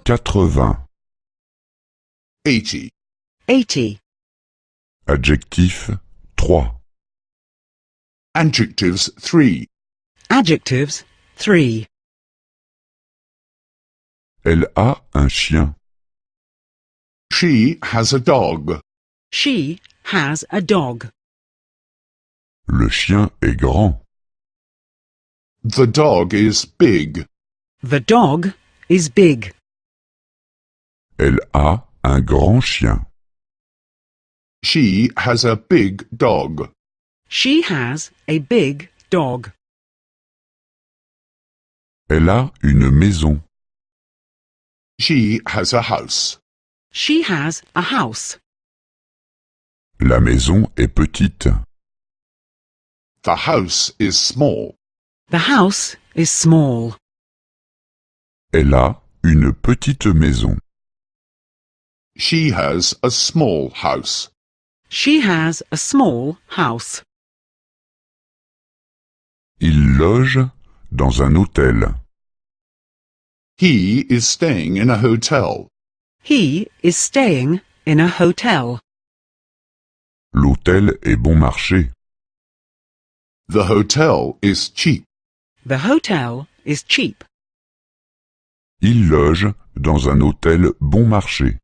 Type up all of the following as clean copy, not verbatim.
80. 80. 80. Adjectif 3. Adjectives 3. Adjectives 3. Elle a un chien. She has a dog. She has a dog. Le chien est grand. The dog is big. The dog is big. Elle a un grand chien. She has a big dog. She has a big dog. Elle a une maison. She has a house. She has a house. La maison est petite. The house is small. The house is small. Elle a une petite maison. She has a small house. She has a small house. Il loge dans un hôtel. He is staying in a hotel. He is staying in a hotel. L'hôtel est bon marché. The hotel is cheap. The hotel is cheap. Il loge dans un hôtel bon marché.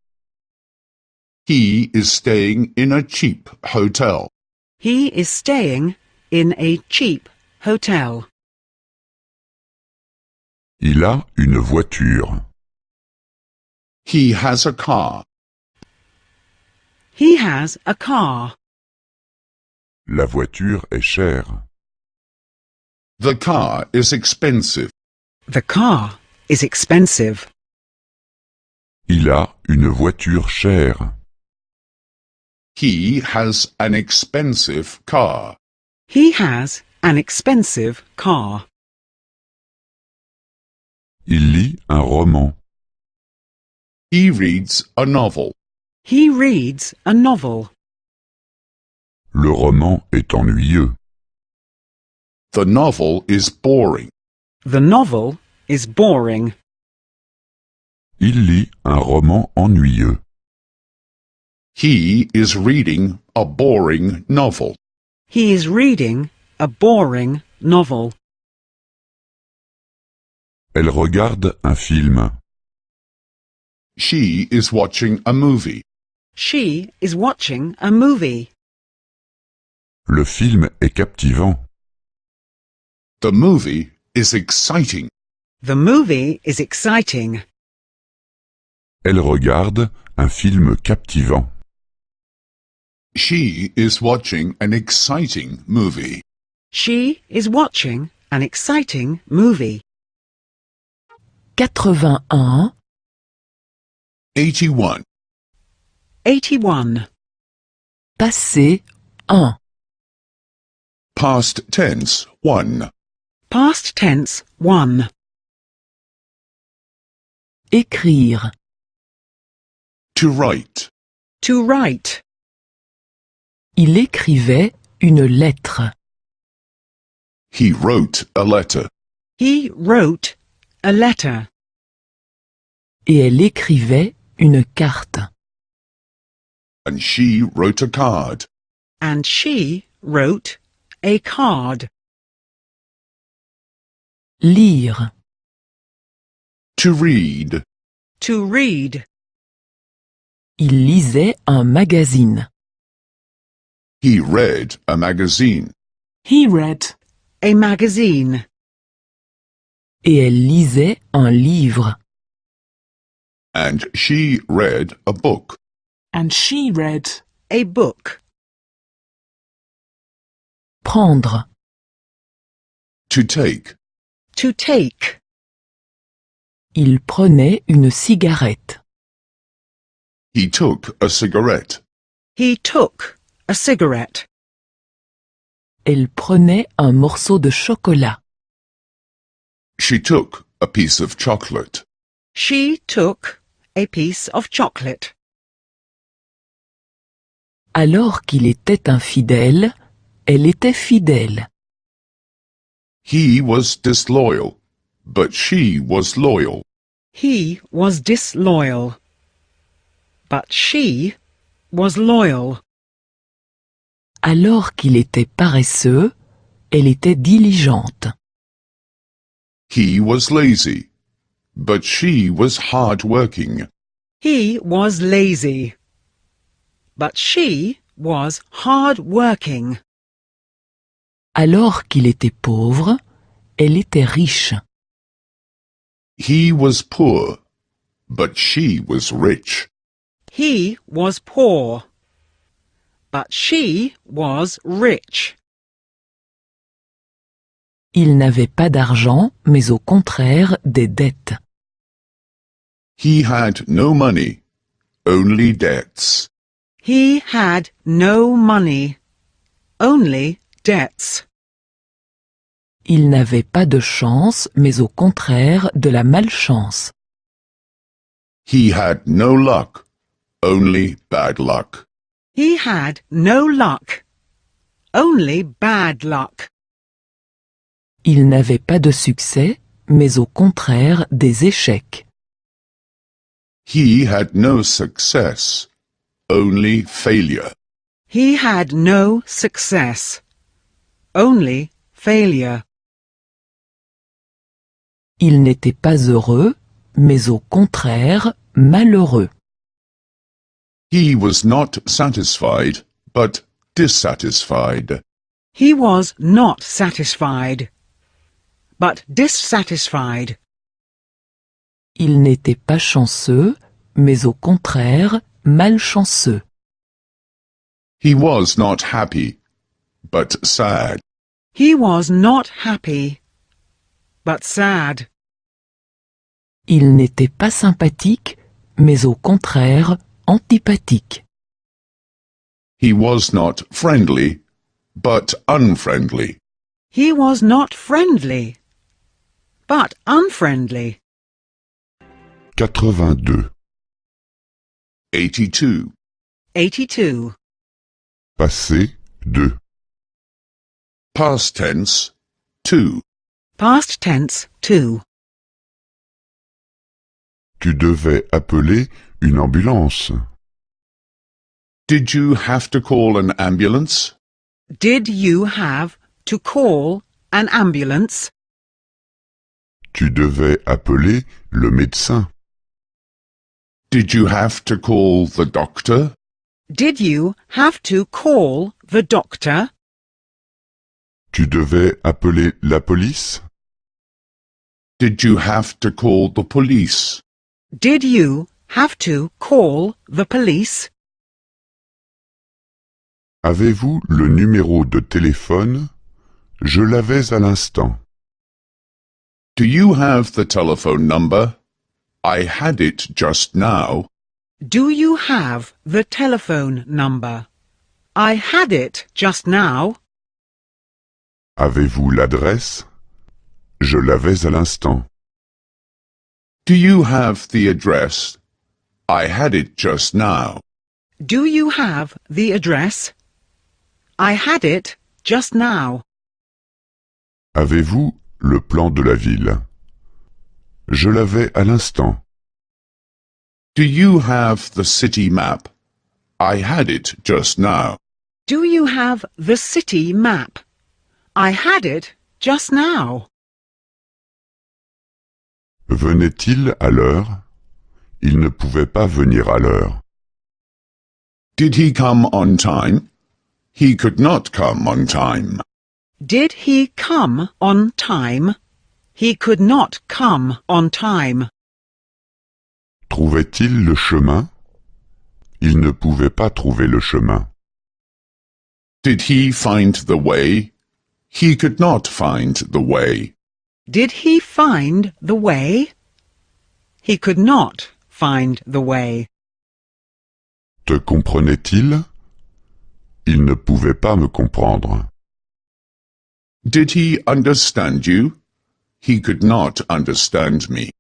He is staying in a cheap hotel. He is staying in a cheap hotel. Il a une voiture. He has a car. He has a car. La voiture est chère. The car is expensive. The car is expensive. Il a une voiture chère. He has an expensive car. He has an expensive car. Il lit un roman. He reads a novel. He reads a novel. Le roman est ennuyeux. The novel is boring. The novel is boring. Il lit un roman ennuyeux. He is reading a boring novel. He is reading a boring novel. Elle regarde un film. She is watching a movie. She is watching a movie. Le film est captivant. The movie is exciting. The movie is exciting. Elle regarde un film captivant. She is watching an exciting movie. She is watching an exciting movie. 81. 81. 81. Passé 1. Past tense 1. Past tense 1. Écrire. To write. To write. Il écrivait une lettre. He wrote a letter. He wrote a letter. Et elle écrivait une carte. And she wrote a card. And she wrote a card. Lire. To read. To read. Il lisait un magazine. He read a magazine. He read a magazine. Et elle lisait un livre. And she read a book. And she read a book. Prendre. To take. To take. Il prenait une cigarette. He took a cigarette. He took a cigarette. Elle prenait un morceau de chocolat. She took a piece of chocolate. She took a piece of chocolate. Alors qu'il était infidèle, elle était fidèle. He was disloyal, but she was loyal. He was disloyal, but she was loyal. Alors qu'il était paresseux, elle était diligente. He was lazy, but she was hard-working. He was lazy, but she was hard-working. Alors qu'il était pauvre, elle était riche. He was poor, but she was rich. He was poor, but she was rich. Il n'avait pas d'argent, mais au contraire des dettes. He had no money, only debts. He had no money, only debts. Il n'avait pas de chance, mais au contraire de la malchance. He had no luck, only bad luck. He had no luck, only bad luck. Il n'avait pas de succès, mais au contraire des échecs. He had no success, only failure. He had no success, only failure. Il n'était pas heureux, mais au contraire malheureux. He was not satisfied, but dissatisfied. He was not satisfied, but dissatisfied. Il n'était pas chanceux, mais au contraire malchanceux. He was not happy, but sad. He was not happy, but sad. Il n'était pas sympathique, mais au contraire antipathique. He was not friendly, but unfriendly. He was not friendly, but unfriendly. 82. 82. 82. Passé 2. Past tense, 2. Past tense 2. Tu devais appeler une ambulance. Did you have to call an ambulance? Did you have to call an ambulance? Tu devais appeler le médecin. Did you have to call the doctor? Did you have to call the doctor? Tu devais appeler la police. Did you have to call the police? Did you have to call the police? Avez-vous le numéro de téléphone? Je l'avais à l'instant. Do you have the telephone number? I had it just now. Do you have the telephone number? I had it just now. Avez-vous l'adresse? Je l'avais à l'instant. Do you have the address? I had it just now. Do you have the address? I had it just now. Avez-vous le plan de la ville? Je l'avais à l'instant. Do you have the city map? I had it just now. Do you have the city map? I had it just now. Venait-il à l'heure? Il ne pouvait pas venir à l'heure. Did he come on time? He could not come on time. Did he come on time? He could not come on time. Trouvait-il le chemin? Il ne pouvait pas trouver le chemin. Did he find the way? He could not find the way. Did he find the way? He could not find the way. Te comprenait-il? Il ne pouvait pas me comprendre. Did he understand you? He could not understand me.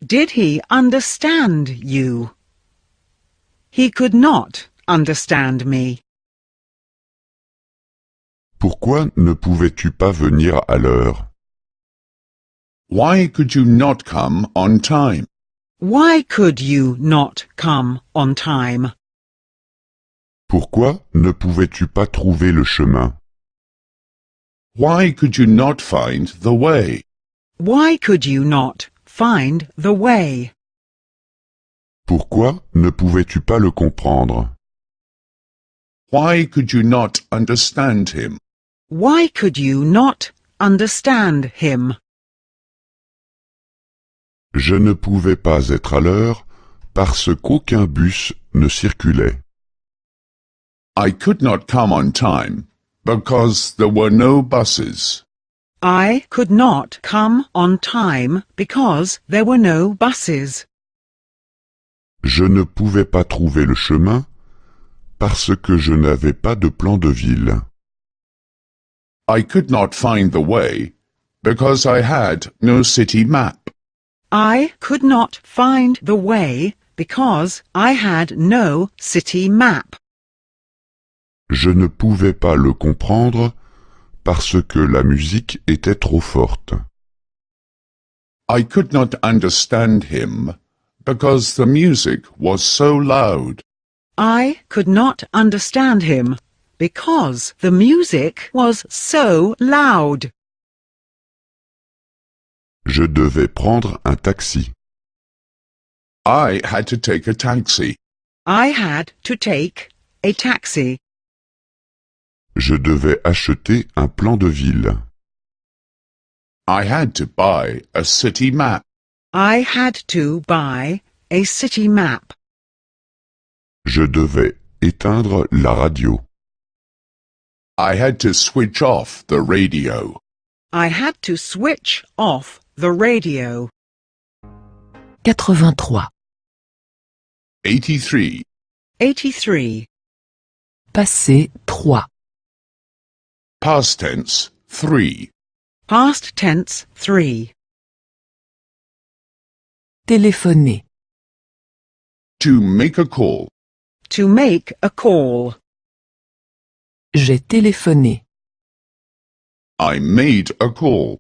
Did he understand you? He could not understand me. Pourquoi ne pouvais-tu pas venir à l'heure? Why could you not come on time? Why could you not come on time? Pourquoi ne pouvais-tu pas trouver le chemin? Why could you not find the way? Why could you not find the way? Pourquoi ne pouvais-tu pas le comprendre? Why could you not understand him? Why could you not understand him? Je ne pouvais pas être à l'heure parce qu'aucun bus ne circulait. I could not come on time because there were no buses. I could not come on time because there were no buses. Je ne pouvais pas trouver le chemin parce que je n'avais pas de plan de ville. I could not find the way because I had no city map. I could not find the way because I had no city map. Je ne pouvais pas le comprendre parce que la musique était trop forte. I could not understand him because the music was so loud. I could not understand him because the music was so loud. Je devais prendre un taxi. I had to take a taxi. I had to take a taxi. Je devais acheter un plan de ville. I had to buy a city map. I had to buy a city map. Je devais éteindre la radio. I had to switch off the radio. I had to switch off the radio. 83. 83. 83. Passé 3. Past tense 3. Past tense 3. Téléphoner. To make a call. To make a call. J'ai téléphoné. I made a call.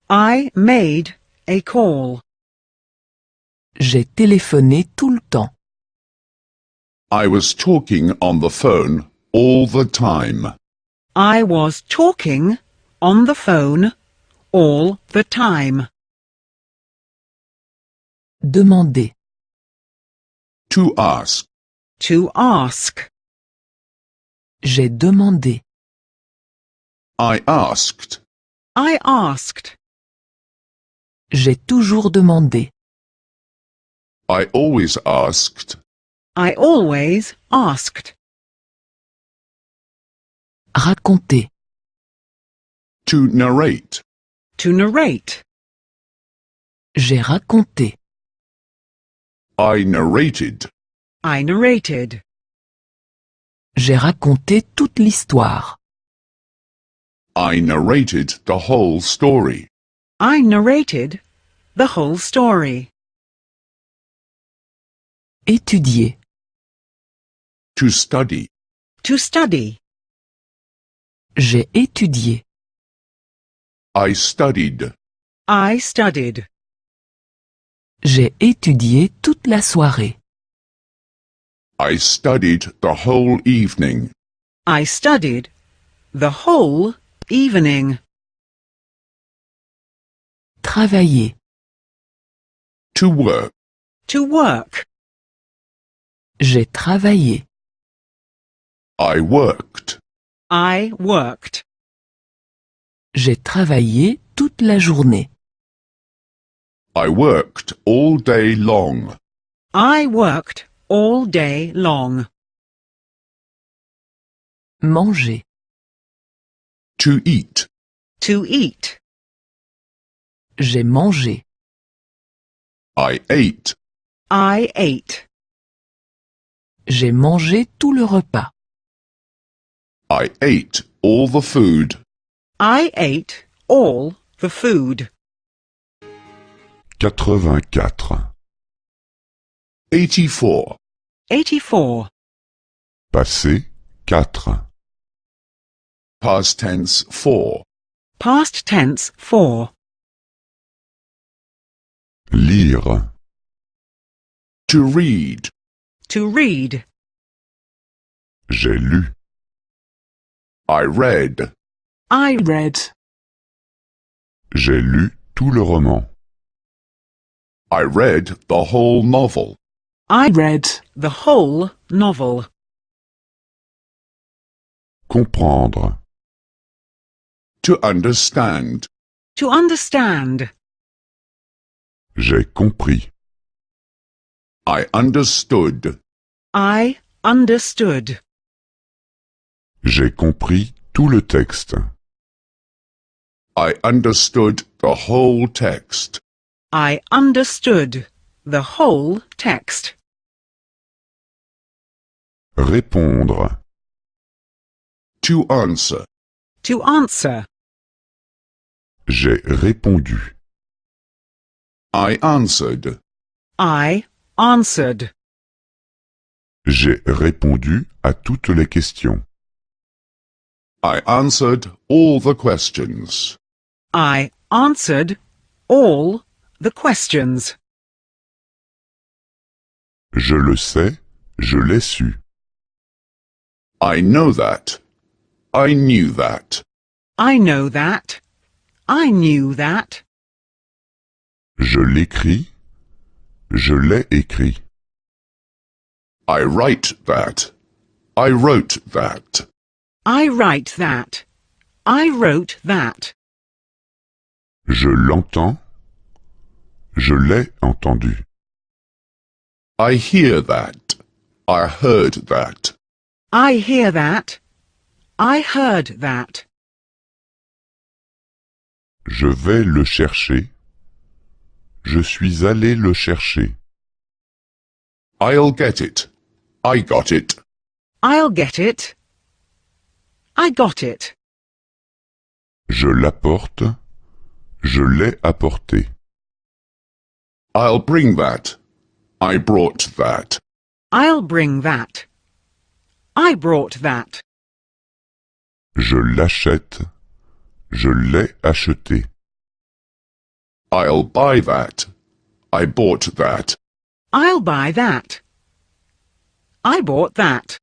I made a call. J'ai téléphoné tout le temps. I was talking on the phone all the time. I was talking on the phone all the time. Demander. To ask. To ask. J'ai demandé. I asked. I asked. J'ai toujours demandé. I always asked. I always asked. Raconter. To narrate. To narrate. J'ai raconté. I narrated. I narrated. J'ai raconté toute l'histoire. I narrated the whole story. I narrated the whole story. Étudier. To study. To study. J'ai étudié. I studied. I studied. J'ai étudié toute la soirée. I studied the whole evening. I studied the whole evening. Travailler. To work. To work. J'ai travaillé. I worked. I worked. J'ai travaillé toute la journée. I worked all day long. I worked all day long. Manger. To eat. To eat. J'ai mangé. I ate. I ate. J'ai mangé tout le repas. I ate all the food. I ate all the food. 84. 84. 84. Passé 4. Past tense 4. Past tense 4. Lire. To read. To read. J'ai lu. I read. I read. J'ai lu tout le roman. I read the whole novel. I read. The whole novel. Comprendre. To understand. To understand. J'ai compris. I understood. I understood. J'ai compris tout le texte. I understood the whole text. I understood the whole text. Répondre. To answer. To answer. J'ai répondu. I answered. I answered. J'ai répondu à toutes les questions. I answered all the questions. I answered all the questions. Je le sais, je l'ai su. I know that. I knew that. I know that. I knew that. Je l'écris, je l'ai écrit. I write that. I wrote that. I write that. I wrote that. Je l'entends, je l'ai entendu. I hear that. I heard that. I hear that. I heard that. Je vais le chercher. Je suis allé le chercher. I'll get it. I got it. I'll get it. I got it. Je l'apporte. Je l'ai apporté. I'll bring that. I brought that. I'll bring that. I brought that. Je l'achète. Je l'ai acheté. I'll buy that. I bought that. I'll buy that. I bought that.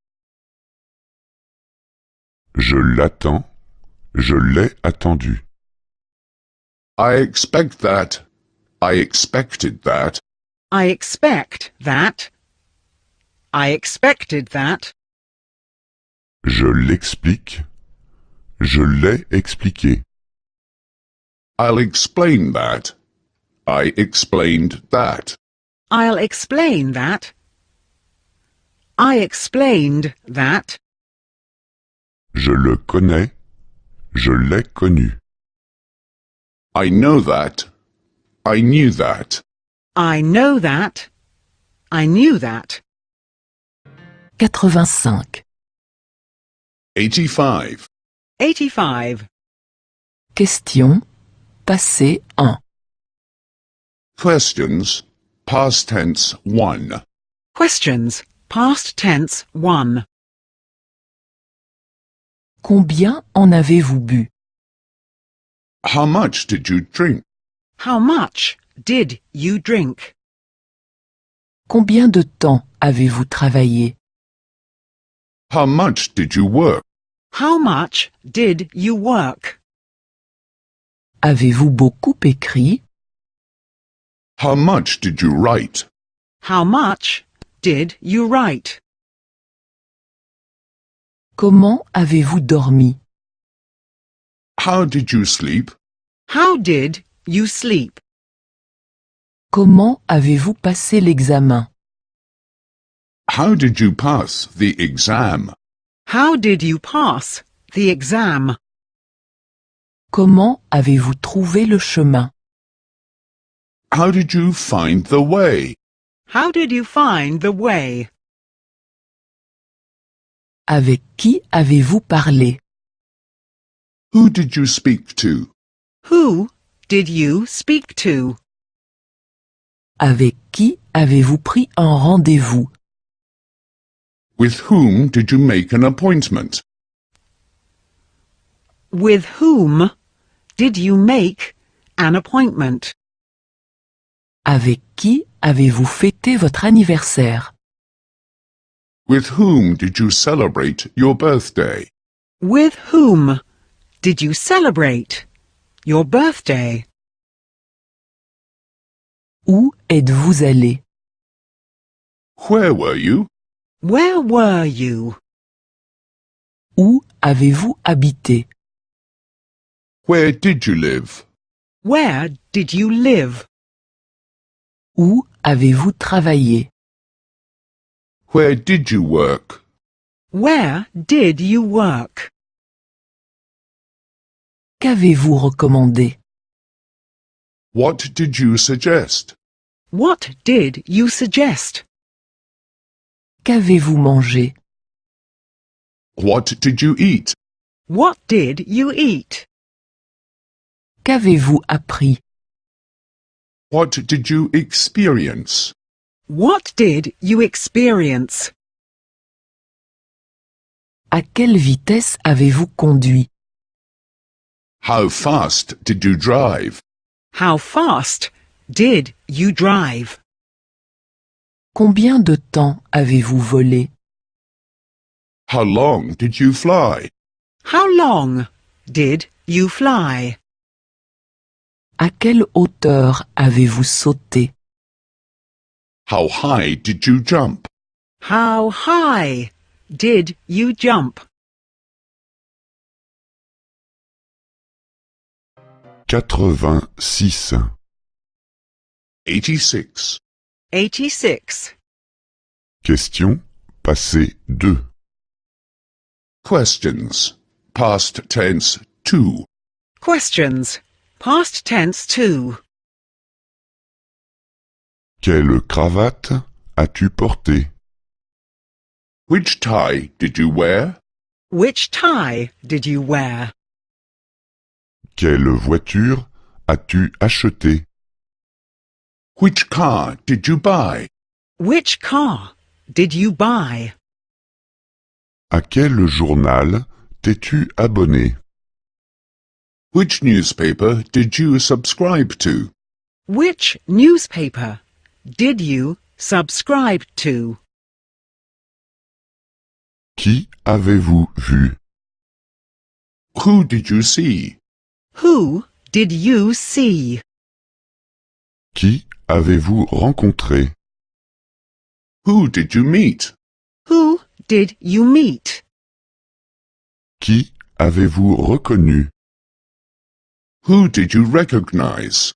Je l'attends. Je l'ai attendu. I expect that. I expected that. I expect that. I expected that. Je l'explique. Je l'ai expliqué. I'll explain that. I explained that. I'll explain that. I explained that. Je le connais. Je l'ai connu. I know that. I knew that. I know that. I knew that. 85. 85. 85. Question. Passé 1. Questions. Past tense 1. Questions. Past tense 1. Combien en avez-vous bu? How much did you drink? How much did you drink? Combien de temps avez-vous travaillé? How much did you work? How much did you work? Avez-vous beaucoup écrit? How much did you write? How much did you write? Comment avez-vous dormi? How did you sleep? How did you sleep? Comment avez-vous passé l'examen? How did you pass the exam? How did you pass the exam? Comment avez-vous trouvé le chemin? How did you find the way? How did you find the way? Avec qui avez-vous parlé? Who did you speak to? Who did you speak to? Avec qui avez-vous pris un rendez-vous? With whom did you make an appointment? With whom did you make an appointment? Avec qui avez-vous fêté votre anniversaire? With whom did you celebrate your birthday? With whom did you celebrate your birthday? Où êtes-vous allé? Where were you? Where were you? Où avez-vous habité? Where did you live? Where did you live? Où avez-vous travaillé? Where did you work? Where did you work? Qu'avez-vous recommandé? What did you suggest? What did you suggest? Qu'avez-vous mangé? What did you eat? What did you eat? Qu'avez-vous appris? What did you experience? What did you experience? À quelle vitesse avez-vous conduit? How fast did you drive? How fast did you drive? Combien de temps avez-vous volé? How long did you fly? How long did you fly? À quelle hauteur avez-vous sauté? How high did you jump? How high did you jump? 86. 86. 86. Question passé 2. Questions. Past tense 2. Questions. Past tense 2. Quelle cravate as-tu porté? Which tie did you wear? Which tie did you wear? Quelle voiture as-tu acheté? Which car did you buy? Which car did you buy? À quel journal t'es-tu abonné? Which newspaper did you subscribe to? Which newspaper did you subscribe to? Qui avez-vous vu? Who did you see? Who did you see? Qui avez-vous rencontré? Who did you meet? Who did you meet? Qui avez-vous reconnu? Who did you recognize?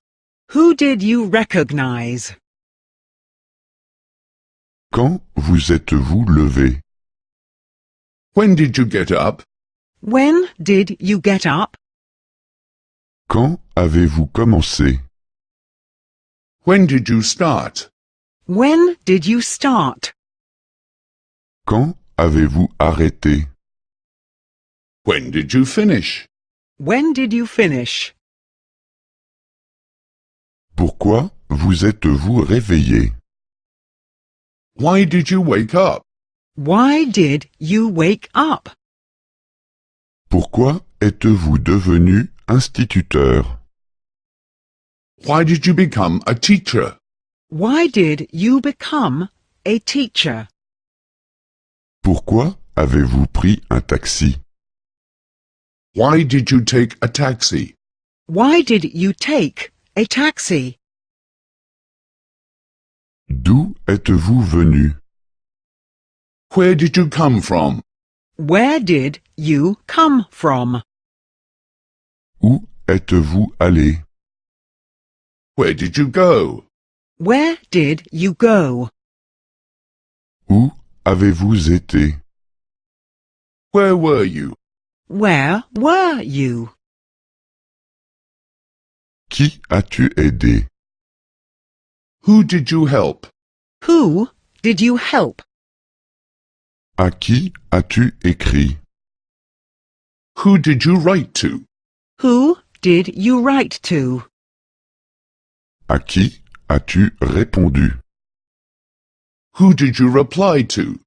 Who did you recognize? Quand vous êtes-vous levé? When did you get up? When did you get up? Quand avez-vous commencé? When did you start? When did you start? Quand avez-vous arrêté? When did you finish? When did you finish? Pourquoi vous êtes-vous réveillé? Why did you wake up? Why did you wake up? Pourquoi êtes-vous devenu instituteur? Why did you become a teacher? Why did you become a teacher? Pourquoi avez-vous pris un taxi? Why did you take a taxi? Why did you take a taxi? D'où êtes-vous venu? Where did you come from? Where did you come from? Où êtes-vous allé? Where did you go? Where did you go? Où avez-vous été? Where were you? Where were you? Qui as-tu aidé? Who did you help? Who did you help? À qui as-tu écrit? Who did you write to? Who did you write to? À qui as-tu répondu? Who did you reply to?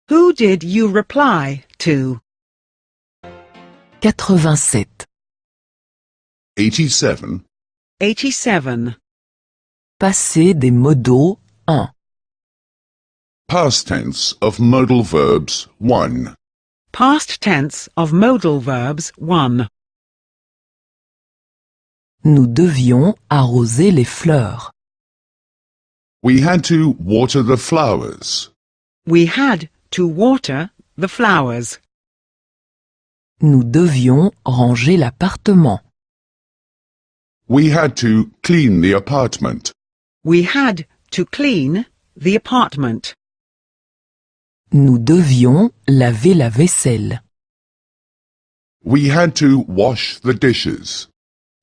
Who did you reply to? 87. 87. 87. Passé des modaux 1. Past tense of modal verbs 1. Past tense of modal verbs 1. Nous devions arroser les fleurs. We had to water the flowers. We had to water the flowers. Nous devions ranger l'appartement. We had to clean the apartment. We had to clean the apartment. Nous devions laver la vaisselle. We had to wash the dishes.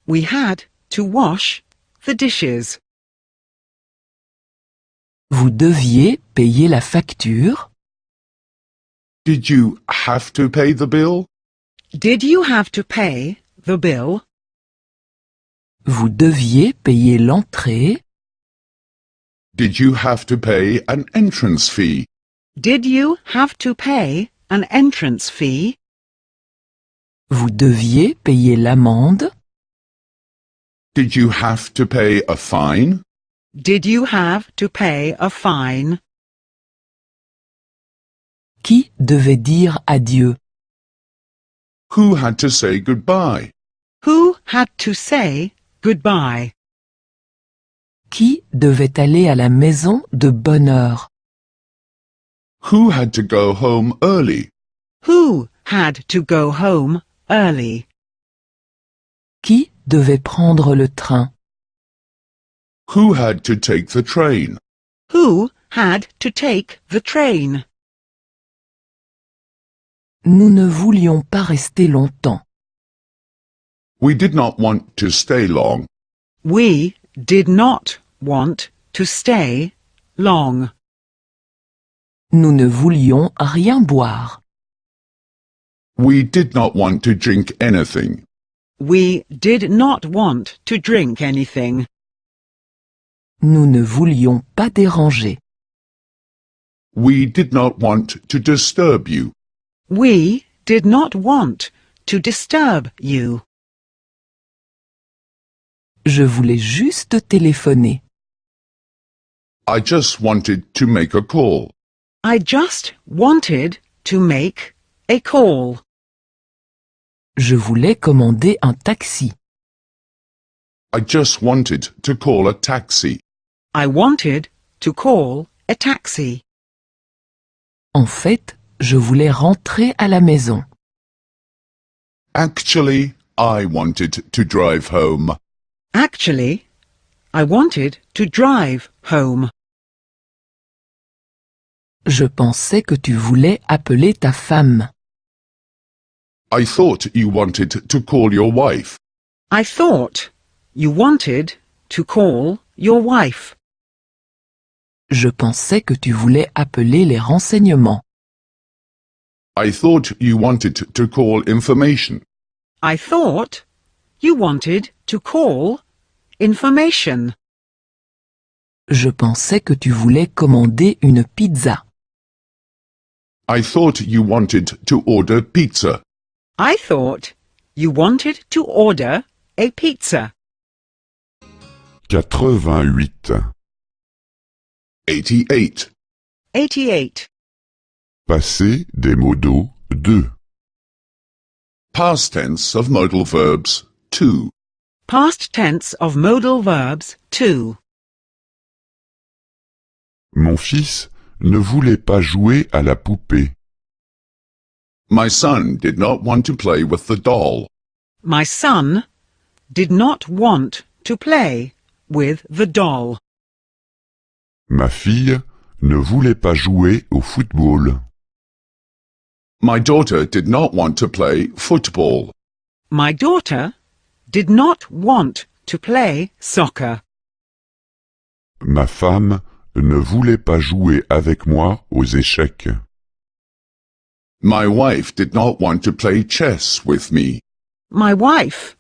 We had to wash the dishes. Vous deviez payer la facture. Did you have to pay the bill? Did you have to pay the bill? Vous deviez payer l'entrée. Did you have to pay an entrance fee? Did you have to pay an entrance fee? Vous deviez payer l'amende. Did you have to pay a fine? Did you have to pay a fine? Qui devait dire adieu? Who had to say goodbye? Who had to say goodbye? Qui devait aller à la maison de bonne heure? Who had to go home early? Who had to go home early? Qui devait prendre le train? Who had to take the train? Who had to take the train? Nous ne voulions pas rester longtemps. We did not want to stay long. We did not want to stay long. Nous ne voulions rien boire. We did not want to drink anything. We did not want to drink anything. Nous ne voulions pas déranger. We did not want to disturb you. We did not want to disturb you. Je voulais juste téléphoner. I just wanted to make a call. I just wanted to make a call. Je voulais commander un taxi. I just wanted to call a taxi. I wanted to call a taxi. En fait, je voulais rentrer à la maison. Actually, I wanted to drive home. Actually, I wanted to drive home. Je pensais que tu voulais appeler ta femme. I thought you wanted to call your wife. I thought you wanted to call your wife. Je pensais que tu voulais appeler les renseignements. I thought you wanted to call information. I thought you wanted to call information. Je pensais que tu voulais commander une pizza. I thought you wanted to order pizza. I thought you wanted to order a pizza. 88. 88. 88. Passé des modaux 2. Past tense of modal verbs 2. Past tense of modal verbs 2. Mon fils ne voulait pas jouer à la poupée. My son did not want to play with the doll. My son did not want to play with the doll. Ma fille ne voulait pas jouer au football. My daughter did not want to play football. My daughter did not want to play soccer. Ma femme ne voulait pas jouer avec moi aux échecs. My wife did not want to play chess with me. My wife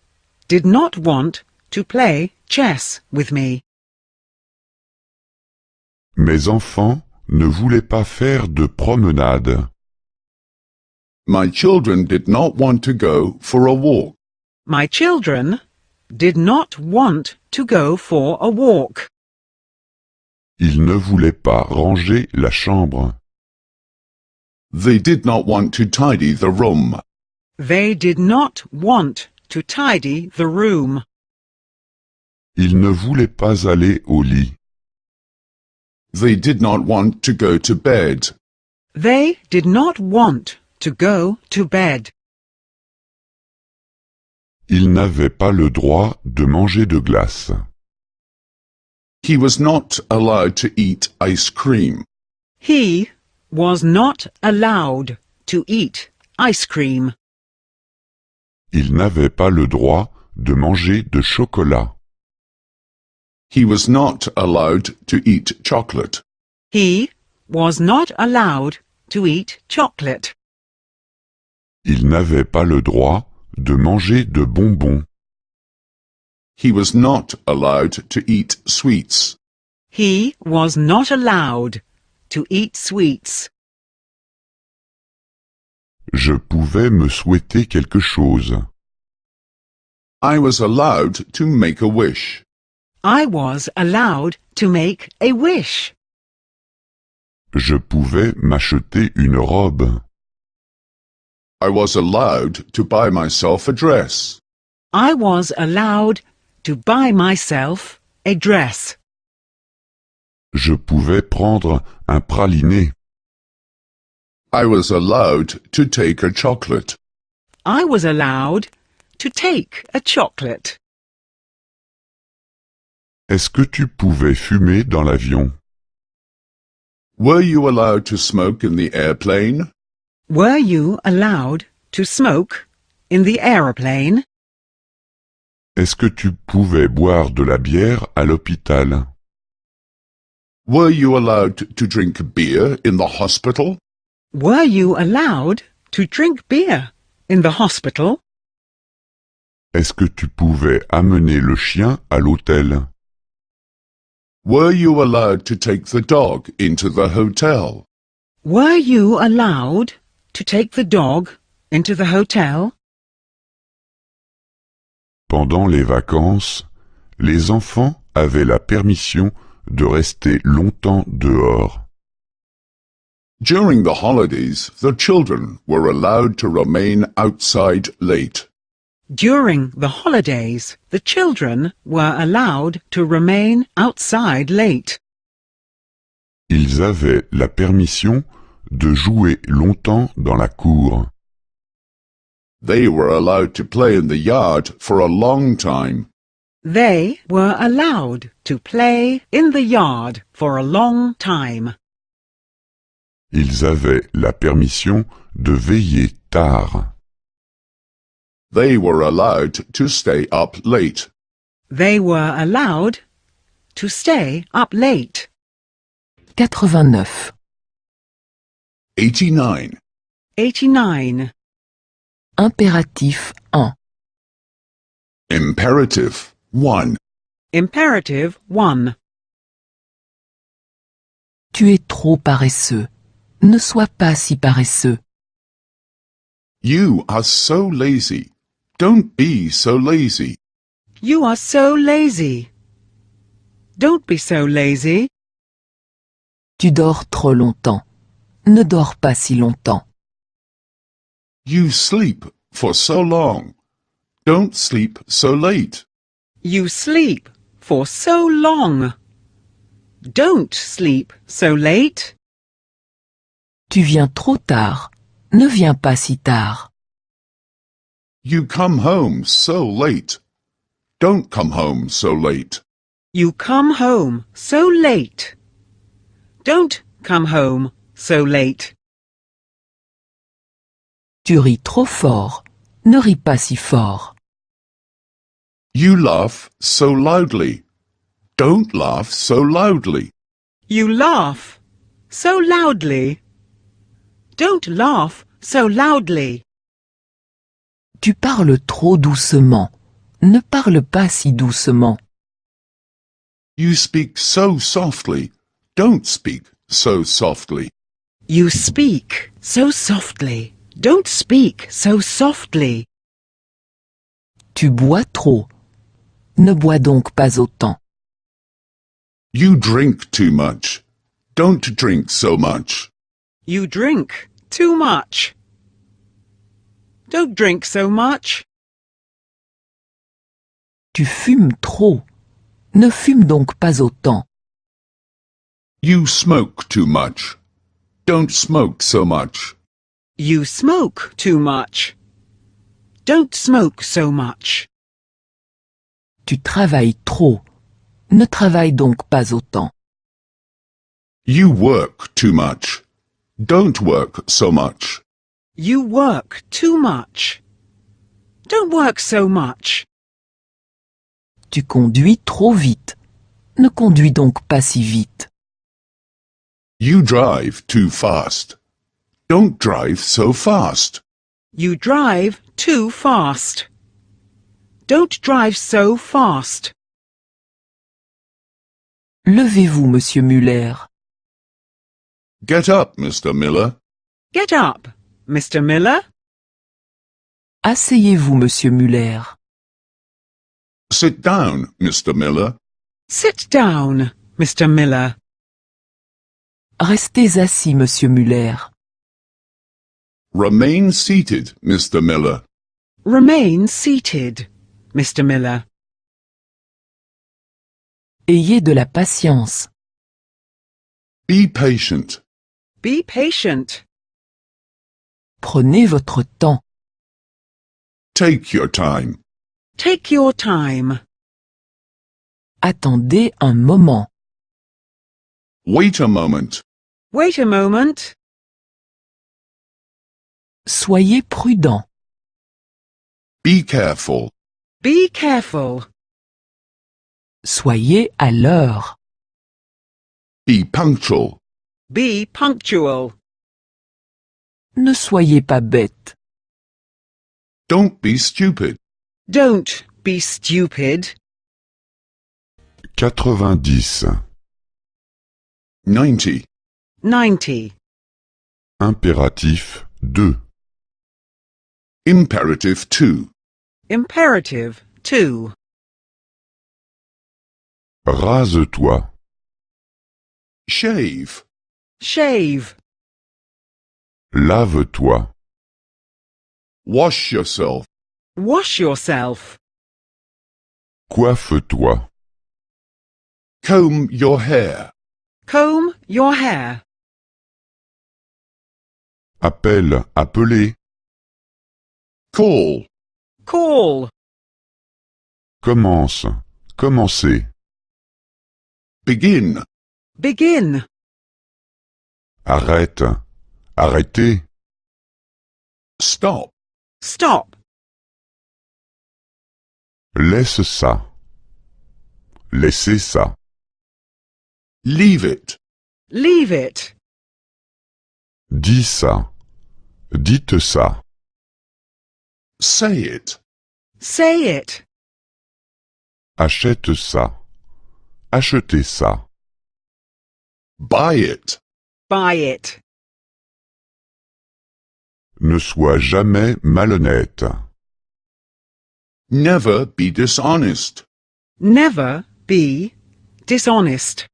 did not want to play chess with me. Mes enfants ne voulaient pas faire de promenade. My children did not want to go for a walk. My children did not want to go for a walk. Ils ne voulaient pas ranger la chambre. They did not want to tidy the room. They did not want to tidy the room. Ils ne voulaient pas aller au lit. They did not want to go to bed. They did not want to go to bed. Ils n'avaient pas le droit de manger de glace. He was not allowed to eat ice cream. He was not allowed to eat ice cream. Ils n'avaient pas le droit de manger de chocolat. He was not allowed to eat chocolate. He was not allowed to eat chocolate. Ils n'avaient pas le droit de manger de bonbons. He was not allowed to eat sweets. He was not allowed to eat sweets. Je pouvais me souhaiter quelque chose. I was allowed to make a wish. I was allowed to make a wish. Je pouvais m'acheter une robe. I was allowed to buy myself a dress. I was allowed to buy myself a dress. Je pouvais prendre un praliné. I was allowed to take a chocolate. I was allowed to take a chocolate. Est-ce que tu pouvais fumer dans l'avion? Were you allowed to smoke in the airplane? Were you allowed to smoke in the aeroplane? Est-ce que tu pouvais boire de la bière à l'hôpital? Were you allowed to drink beer in the hospital? Were you allowed to drink beer in the hospital? Est-ce que tu pouvais amener le chien à l'hôtel? Were you allowed to take the dog into the hotel? Were you allowed to take the dog into the hotel? Pendant les vacances, les enfants avaient la permission de rester longtemps dehors. During the holidays, the children were allowed to remain outside late. During the holidays, the children were allowed to remain outside late. Ils avaient la permission de jouer longtemps dans la cour. They were allowed to play in the yard for a long time. They were allowed to play in the yard for a long time. Ils avaient la permission de veiller tard. They were allowed to stay up late. They were allowed to stay up late. 89. 89. 89. Impératif 1. Imperative 1. Imperative 1. Tu es trop paresseux. Ne sois pas si paresseux. You are so lazy. Don't be so lazy. You are so lazy. Don't be so lazy. Tu dors trop longtemps. Ne dors pas si longtemps. You sleep for so long. Don't sleep so late. You sleep for so long. Don't sleep so late. Tu viens trop tard. Ne viens pas si tard. You come home so late. Don't come home so late. You come home so late. Don't come home so late. Tu ris trop fort. Ne ris pas si fort. You laugh so loudly. Don't laugh so loudly. You laugh so loudly. Don't laugh so loudly. Tu parles trop doucement. Ne parle pas si doucement. You speak so softly. Don't speak so softly. You speak so softly. Don't speak so softly. Tu bois trop. Ne bois donc pas autant. You drink too much. Don't drink so much. You drink too much. Don't drink so much. Tu fumes trop. Ne fume donc pas autant. You smoke too much. Don't smoke so much. You smoke too much. Don't smoke so much. Tu travailles trop. Ne travaille donc pas autant. You work too much. Don't work so much. You work too much. Don't work so much. Tu conduis trop vite. Ne conduis donc pas si vite. You drive too fast. Don't drive so fast. You drive too fast. Don't drive so fast. Levez-vous, Monsieur Muller. Get up, Mr. Miller. Get up, Mr. Miller. Asseyez-vous, Monsieur Muller. Sit down, Mr. Miller. Sit down, Mr. Miller. Restez assis, Monsieur Muller. Remain seated, Mr. Miller. Remain seated, Mr. Miller. Ayez de la patience. Be patient. Be patient. Prenez votre temps. Take your time. Take your time. Attendez un moment. Wait a moment. Wait a moment. Soyez prudent. Be careful. Be careful. Soyez à l'heure. Be punctual. Be punctual. Ne soyez pas bête. Don't be stupid. Don't be stupid. 90. 90. 90. Impératif 2. Imperative 2. Imperative 2. Rase-toi. Shave. Shave. Lave-toi. Wash yourself. Wash yourself. Coiffe-toi. Comb your hair. Comb your hair. Appelle, appeler. Call. Call. Commence, commencer. Begin. Begin. Arrête, arrêter. Stop. Stop. Laisse ça. Laissez ça. Leave it. Leave it. Dis ça. Dites ça. Say it. Say it. Achète ça. Achetez ça. Buy it. Buy it. Ne sois jamais malhonnête. Never be dishonest. Never be dishonest.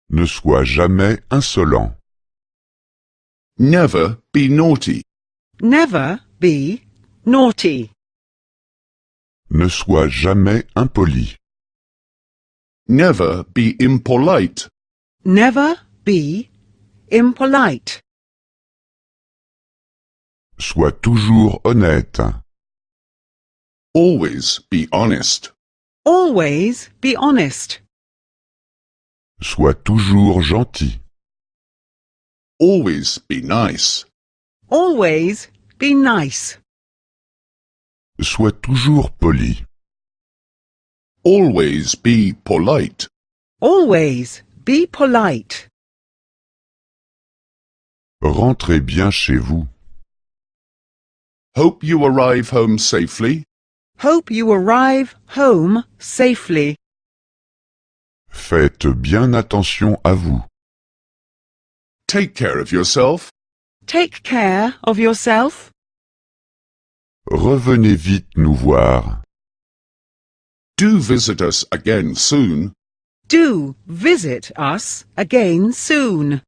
Ne sois jamais insolent. Never be naughty. Never be naughty. Ne sois jamais impoli. Never be impolite. Never be impolite. Sois toujours honnête. Always be honest. Always be honest. Sois toujours gentil. Always be nice. Always be nice. Sois toujours poli. Always be polite. Always be polite. Rentrez bien chez vous. Hope you arrive home safely. Hope you arrive home safely. Faites bien attention à vous. Take care of yourself. Take care of yourself. Revenez vite nous voir. Do visit us again soon. Do visit us again soon.